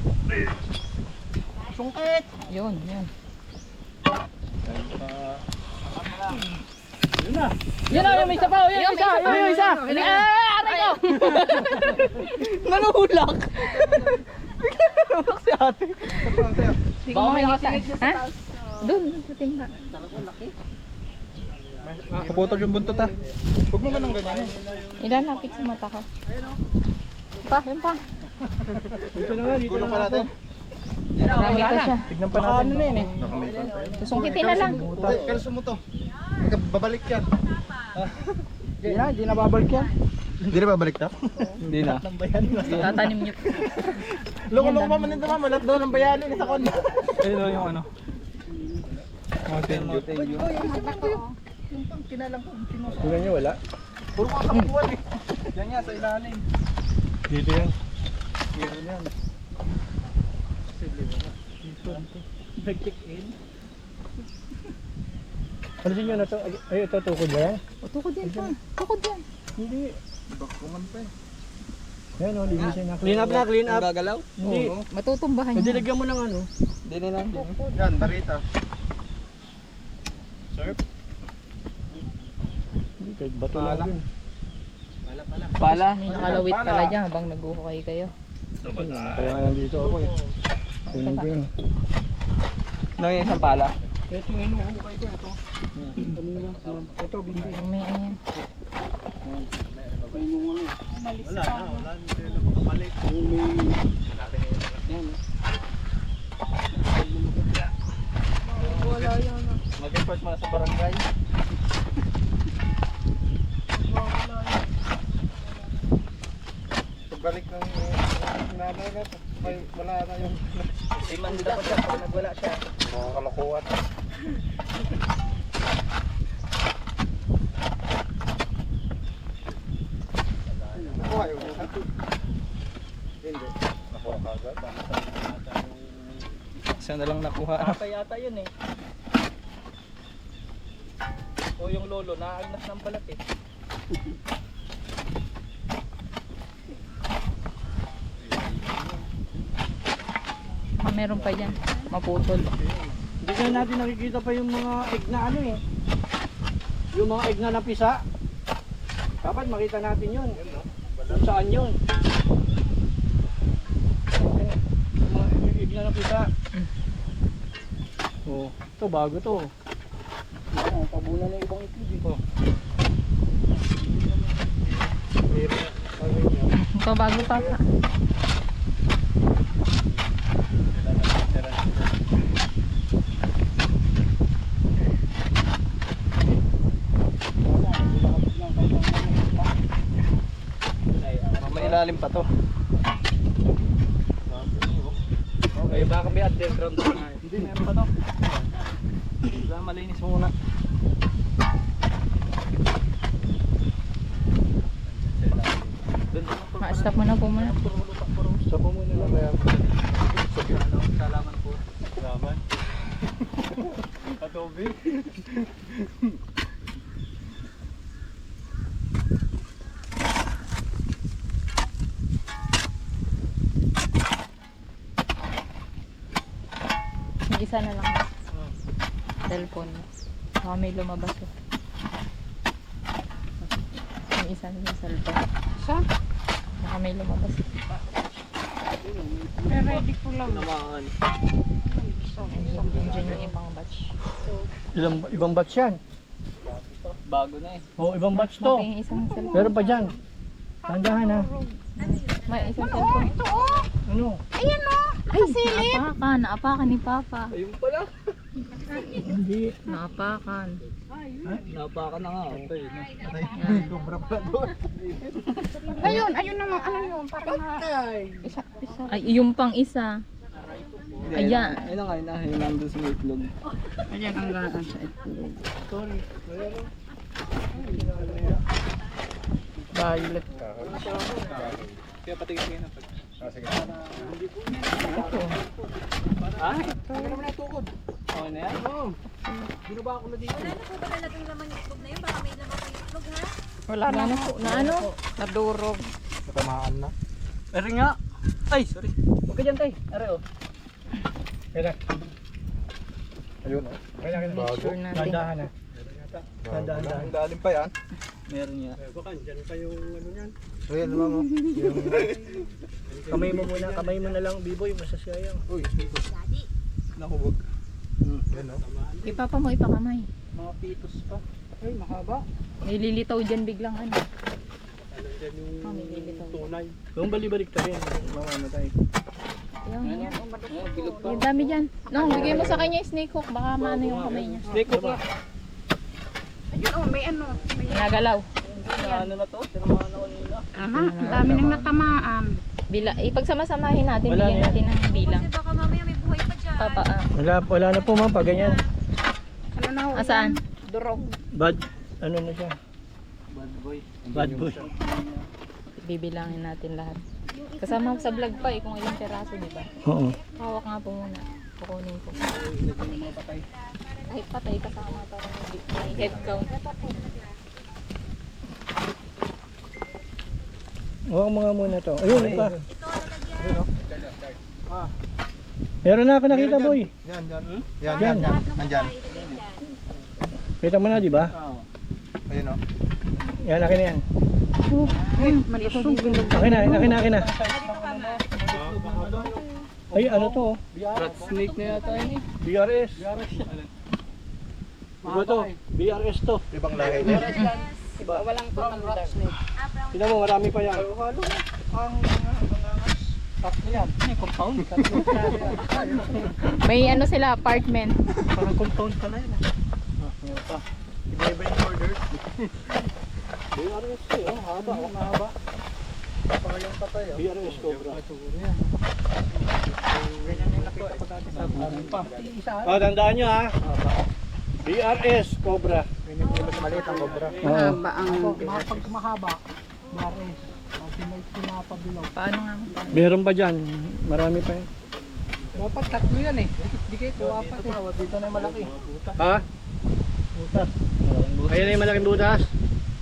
Sungkit! Yun, yun. Yan na, may isa pa! Yung isa! Yung isa! Aray ko! Nanulak! Nanulak si ate. Hindi ko makikita. Ha? Doon, sa timba. Kaputol yung buntot ha. Huwag mo ganang ganyan. Ilalapit sa mata ko. Pa, yun pa. Dito na nga, dito na pa natin. Marami pa siya. Tignan pa natin. Ano na yun eh? Susungkitin na lang. Kalso mo to. Babalik yan. Hindi na babalik yan. Hindi na babalik to? Hindi na. Tatanim niyo. Loko-loko pa man ito mama. Lahat daw ng bayani sa kondo. Ayun o yung ano. Mountain Dew. Tingnan nyo, wala. Puro mga kapuan eh. Yan nga sa ilalim. Dito yan. Nag-check in. Ano din yun na to? Ay, ito tukod ba yan? O, tukod yan pa. Tukod yan. Hindi. Bakuman pa eh. Yan o, linisin na. Clean up na, clean up. Gagalaw? Hindi. Matutumbahan Hindi, niya. lagyan mo ng ano. Hindi na lang. Yan, barita. Surf? Hindi, kahit bato lang din. Pala. May nakalawit pala dyan habang nag-uhukay kayo. Kaya nga nandito ako eh. Kunin ko yun. Ano yung isang pala? Ito yung inuhukay ko, ito. Ito, binti. May ano yan. Mag-report mo na sa barangay. Pagbalik ng nanay na, wala na yung... Iman dapat siya pag nagwala siya. Mga kalokohan. Nakuha yung isa? Hindi. Nakuha ka agad. Isa na lang nakuha. Yata yun eh. O yung lolo, nakainas ng balat eh. Meron pa dyan. Maputol. Hindi na natin nakikita pa yung mga egg na ano eh. Yung mga egg na napisa. Dapat makita natin yun. Kung saan yun. Yung mga egg na napisa. Oh, ito bago to. Oh, pabulan na ibang itlog dito. Ito bago pa. Mailalim pa to. Okay, baka may underground na. Hindi, meron pa to. Kailangan malinis muna. Ma-stop mo na po muna. Stop mo muna lang kaya. Salaman po. Salamat. Atobi. Yung isa na lang. Cellphone mo. Baka may lumabas oh. Yung isa na yung cellphone. Sa? Baka may lumabas. Ready ko lang. Naman. Nandiyan yung ibang batch. Ibang batch yan. Bago na eh. Oh, ibang batch to. Yung isang cellphone. Meron pa dyan. Tandahan ha. May isang cellphone. Ano? Ayan o! Nakasilip! Naapakan. Naapakan ni Papa. Ayun pala. Hindi. Naapakan. Napakan na nga. Cobra pa doon. Ayun, ayun naman, ano yun, parang na, isa. Ay, yung pang isa. Ayan. Ayun na nga, yun nandun sa may itlog. Ayan ang gaan sa itlog. Sorry. Violet. Kaya patingin kayo na pag. Sige. Ah? Ano naman natukod? Oo na yan? Oo. Binaba ako na dito. Wala na po ba talagang laman yung itlog na yun? Baka may laman pa yung itlog, ha? Wala na po, Na ano? nadurog. Natamaan na. Pero nga. Ay, sorry. Huwag ka dyan, tay. Are, oh. Kaya. Ayun oh. Kaya Make sure natin. Dandahan na. Dandahan. Lalim pa yan. Meron nga. Baka dyan pa yung ano yan. Ayan naman oh. Kamay mo muna, kamay mo na lang, Biboy, masasayang. Uy. Daddy. Nakubog. Yan oh. Ipapa mo ipakamay. Mga pitos pa. Ay, mahaba. Nililitaw dyan biglang ano. Alam dyan yung May lilitaw. tunay. Yung balik ka rin. Mamamatay. Yung dami dyan. No, bigay mo sa kanya yung snake hook. Baka maano yung kamay niya. Snake hook nga. Ayun, oh, may ano. May, Nagalaw. Ano na to? Tinamaan ako nila. aha, dami nang natamaan. Ipagsama-samahin natin. Wala Bigyan na. natin ng bilang. Kasi baka mamaya may buhay pa dyan. Papa, Wala na po ma'am, pag ganyan. Ano na ho? Asaan? yan? Durog. Bad, ano na siya? Bad boy. Bad boy. bibilangin natin lahat. Kasama sa vlog pa kung ilang peraso, di ba? Oo. Hawak nga po muna. Kukunin ko. Kahit patay kasama para may head count. Huwag mga muna to. Ayun, pa. Ito, lalagyan. Meron na ako nakita, boy. Yan, yan. Yan, yan, yan. Nandyan. Kita mo na, di ba? Ayun oh. Yan, akin na yan. Malusog. Akin na, akin na, akin na. Ay, ano to? Rat snake na yata yun eh. BRS. Iba to. BRS to. Ibang lahi niya. Walang patanda. Tignan mo, marami pa yan. Tatlo yan. May compound. May ano sila, apartment. Parang compound pa na yan. Meron pa. Iba-iba yung order. BRS to, oh. Haba, oh. Mahaba. Pangalang patay oh. BRS Cobra. Ganyan yung nakita ko dati sa Oh, tandaan nyo ha. BRS Cobra. Ganyan yung mas maliit ang cobra. Mahaba ang Pag mahaba, BRS. Pag pinapabilaw. Paano nga mo? Meron pa dyan. Marami pa yan. Dapat tatlo yan eh. Dikit, apat eh. Dito na yung malaki. Ha? Butas. Ayun na yung malaking butas.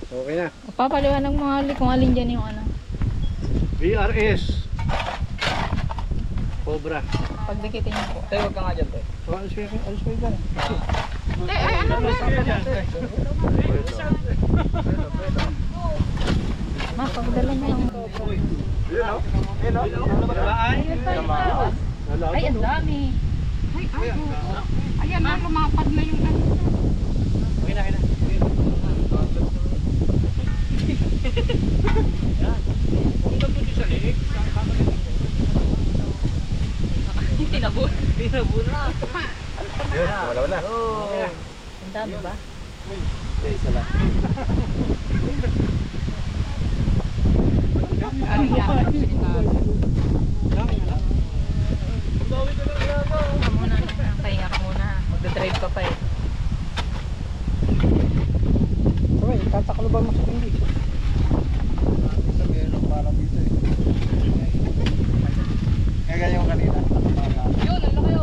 Okay na. Papaliwanag mo nga kung alin dyan yung ano. BRS Cobra. Pagdikitin niyo po. Tayo, huwag ka nga dyan, tayo. Oh, alis kayo dyan. ay, ano na? Ma, pagdala mo lang. Ayun oh. Ayun oh. Ay, ang dami. Ay, ay, oh. Ayan na, lumapad na yung ano. Okay na, okay na. Tinabon. Tinabon na. Ayun, wala na. Ang dami ba? Isa lang. Ano yan? Muna, pahinga ka muna. Magdadrive ka pa eh. Okay, tatakloban mo sa hindi. Sabihin ng parang dito eh. Kaya ganyan yung kanina. Yun, ano kayo?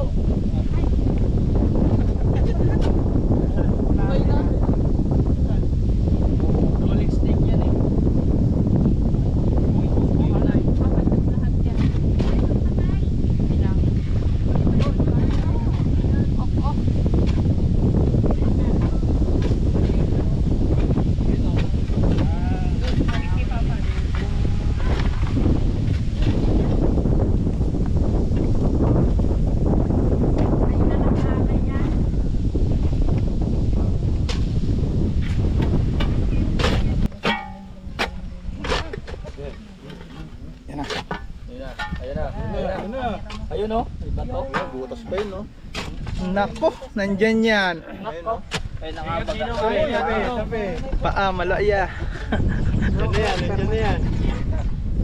Rolling snake yan eh. Yan na. Ayun na. Ayun na. Ayun o. May bato. Butas pa yun oh. Nako, nandyan yan. Nako. Ay, nakabaga. Paa, malaya. Nandiyan na yan.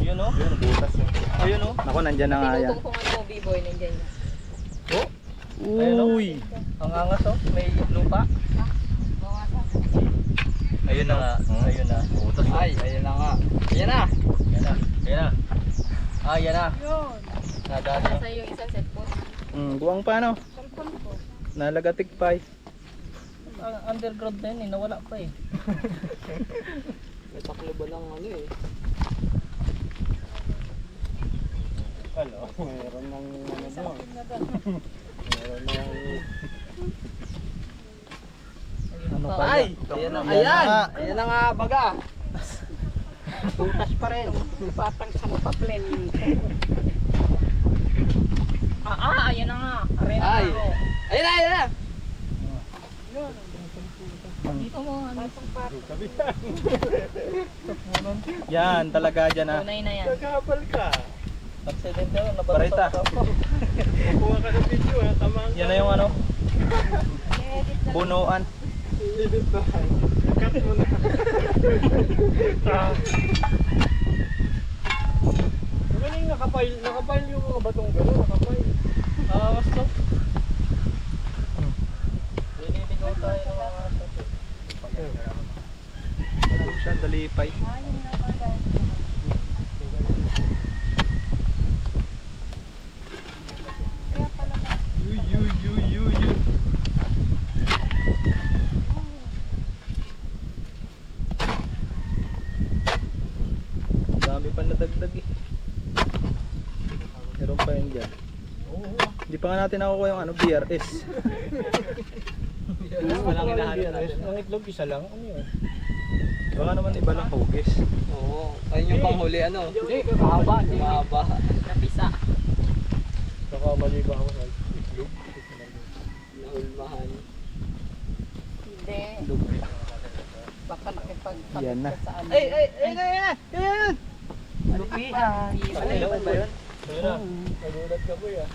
Yun o. Yun, butas. Ayun o. Ako, nandyan na nga yan. Tinutungtungan mo, B-boy, nandiyan yan. Uy! Ang angas o. May lupa. Ayun na nga. Ayun na. Butas. Ay, ayun na nga. Ayan na. Ayan na. Ayan na. Ah, ayan na. Nadali. Nasa yung isang set post. Buwang pa, no? Nalagatik pa eh. Underground na yun eh. Nawala pa eh. May taklo ba ng ano eh. Hello. Meron ng ano doon. Meron ng... Ano pa Ay! yan? Ayan na. Yan Ayan! na. Ayan na nga baga. Butas pa rin. Patang sa paplen. Ayan na nga. Arena Ay! na ako. Ayan na! Ayan na! Dito mo, ano. Yan, talaga dyan ah. Tunay na yan. Nagkabal ka. Aksidente yun. Parita. Kukuha ka sa video ha. Tamang Yan na yung ano. Punuan. cut mo na. Magaling nakapile yung mga batong gano'n. Nakapile. Basta. Liligaw tayo ng mga Ano siya, dalipay. Dami pa nadagdag eh. Meron pa yun dyan. Hindi pa nga natin nakukuha yung ano, BRS. walang hinahanap natin. Ang itlog isa lang. Ano yun? Baka naman iba lang hugis. Oo. Ayun yung panghuli ano? Hindi. Mahaba. Mahaba. Napisa. Saka mali ba ako sa itlog? Nahulmahan. Hindi. Baka nakipagkabit Yan na. ka sa ano. Ayan! Lupihan. Ano yun ba yun? Ayun na. Nagulat ka boy ah.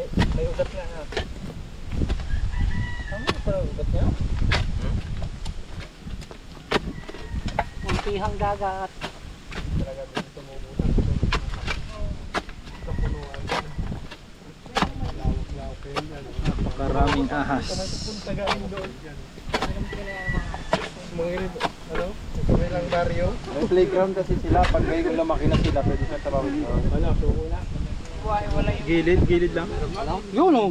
May ugat nga ha. Ano yung parang ugat niya? Puntihang dagat. Talaga din tumubutan. Kapunuan. Lawak-lawak yun yan. Karaming ahas. Punta galing doon. Mga ano? Kami lang baryo. May playground kasi sila. Pag ngayon lumaki na sila, pwede sila tarawin. Ano? Suko na. Gilid lang. Yun o!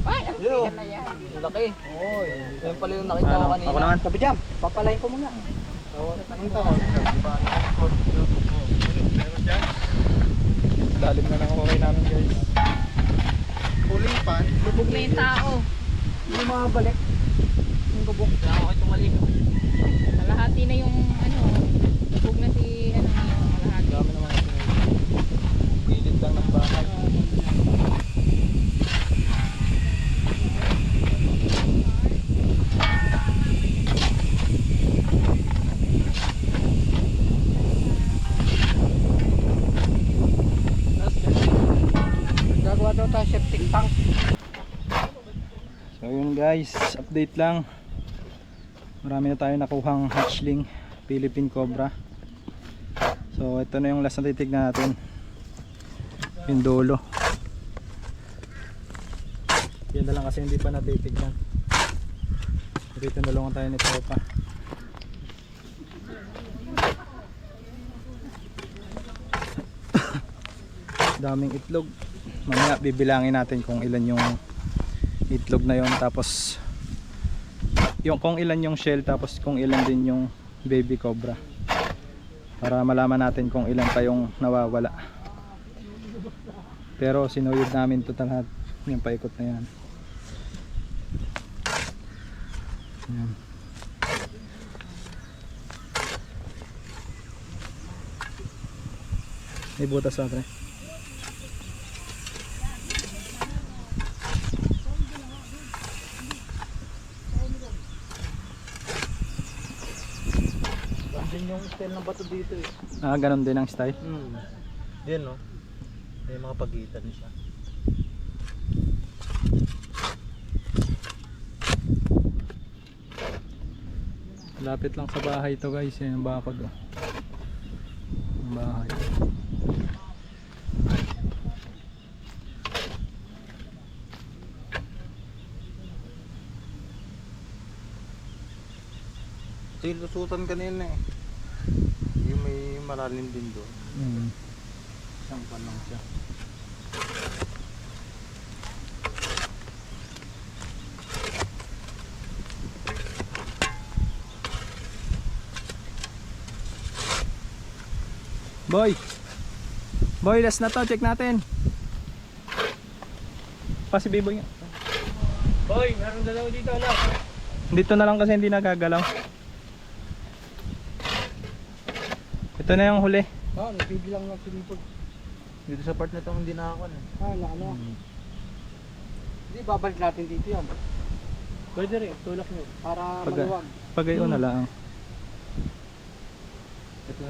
Ay, ang Yun o! na yan. Laki. Oy. Yan pala yung nakita ko kanina. Ako naman. Sabi dyan. Papalain ko muna. Ang tao. Lalim na ng okay namin guys. Huling pan. Lubog na yung tao. Hindi makabalik. Yung gubok. Kaya ako tumali. Kalahati na yung ano. Lubog na si ano yung kalahati. Dami naman ito. Gilid lang ng bahay. Gagawa daw tayo septic tank. So yun guys, update lang. Marami na tayo nakuhang hatchling Philippine Cobra. So ito na yung last na titignan natin. Yung dulo. Yan na lang kasi hindi pa natitignan. Dito nalungan tayo ni Tropa. Daming itlog. Mamaya bibilangin natin kung ilan yung itlog na yon, tapos yung kung ilan yung shell, tapos kung ilan din yung baby cobra, para malaman natin kung ilan pa yung nawawala. Pero sinuyod namin to lahat, yung paikot na yan. Yan. May butas sa atin. Din yung style ng bato dito eh. Ah, ganun din ang style. Din no. May mga pagitan siya. Lapit lang sa bahay to guys, yan yung bakod oh. Ang bahay. Sinusutan kanina eh. Yung may malalim din doon. Isang pan lang siya. Boy! Boy, last na to, check natin. Si Biboy nga. Boy, meron dalawa dito anak. Dito na lang kasi hindi nagagalaw. Ito na yung huli. Nagbibilang ng sinipod. Dito sa part na to hindi nakakuha eh. Na ano? Hindi, babalik natin dito yan. Pwede rin, tulak nyo. Para maluwag. Pagayo na lang.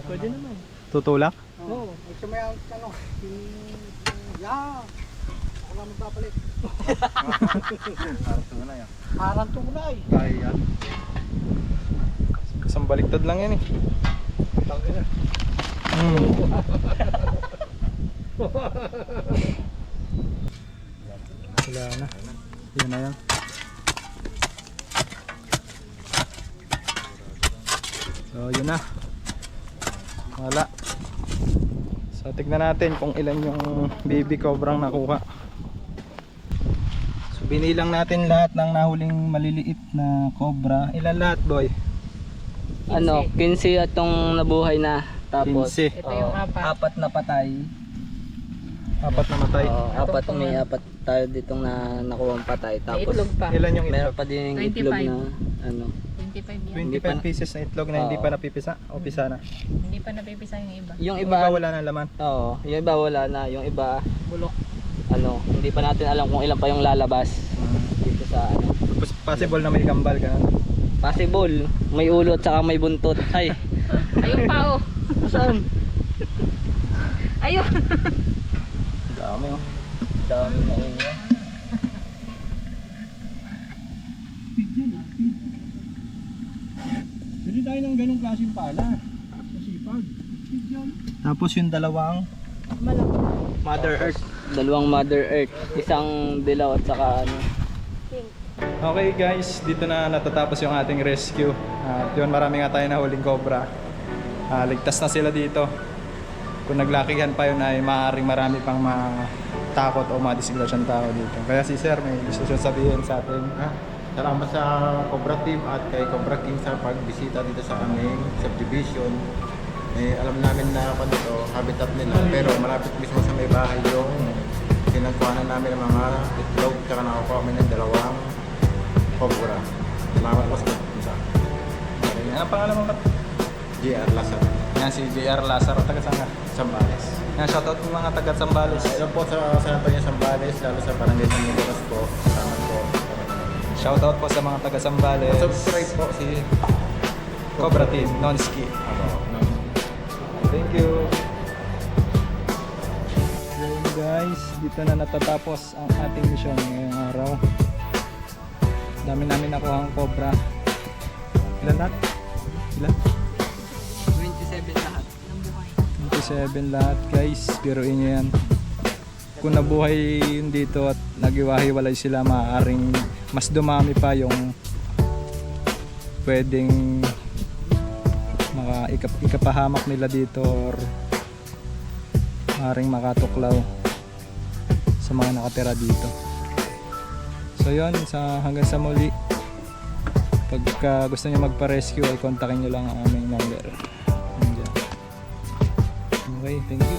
Pwede naman. Tutulak? Oo. Ito may ano. Yeah. Ako na magpapalit. Parang tunay ah. Parang tunay. Kaya yan. Isang baliktad lang yan eh. Tangin na. Wala na. Yun na yan. So yun na. Wala. So tignan natin kung ilan yung baby cobrang nakuha. So binilang natin lahat ng nahuling maliliit na cobra. Ilan lahat boy? Ano, 15 atong nabuhay na. Tapos 15. Ito yung apat. 4 na patay. 4 na matay. Apat may 4 tayo ditong nakuha patay. May Tapos itlog pa. Ilan yung meron itlog? pa din 25. itlog na ano. 25 yan. 25 pieces na itlog na hindi pa napipisa o pisa na. Hindi pa napipisa yung iba. Yung Yung iba, iba wala nang laman. oo, yung iba wala na. Yung iba, Bulok. ano, hindi pa natin alam kung ilan pa yung lalabas dito sa ano. Possible na may kambal ka. Possible, may ulo at saka may buntot. Ay, Ayun pa oh. saan? Ayun. Dami oh. Dami na yun. Hindi tayo ng ganong klaseng pala. Masipag. Tapos yung dalawang Mother Earth. Dalawang Mother Earth, isang dilaw at saka ano. Okay guys, dito na natatapos yung ating rescue. At yun, marami nga tayo nahuling cobra. Ligtas na sila dito. Kung naglakihan pa yun ay maaaring marami pang matakot o madisgrasyan tao dito. Kaya si Sir may gusto siya sabihin sa atin. Salamat sa Cobra Team at kay Cobra King sa pagbisita dito sa aming subdivision. Alam namin na habitat nila, pero malapit mismo sa may bahay yung pinagkuhanan namin ng mga itlog, tsaka nakakuha kami ng dalawang cobra. Salamat po sa pagpunta. Anong pangalan mo ba? JR Lazar, Yan si JR Lazaro, taga saan ka? Sambales. Yan, shoutout po mga taga Sambales. Ito po sa San Antonio, Sambales, lalo sa Barangay San Nicolas po. Salamat po. Shoutout po sa mga taga Sambales. Subscribe po si Cobra Team, non-ski. Thank you. Yun guys, dito na natatapos ang ating mission ngayong araw. Dami namin nakuha ang cobra. Ilan lahat? Ilan? 27 lahat. 27 lahat guys, biruin nyo yan. Kung nabuhay yun dito at nagiwahiwalay sila, maaaring mas dumami pa yung pwedeng ikapahamak nila dito or maaaring makatuklaw sa mga nakatira dito. So yun, hanggang sa muli. Pagka gusto nyo magpa-rescue ay kontakin nyo lang ang aming number. Nandiyan. Okay, thank you.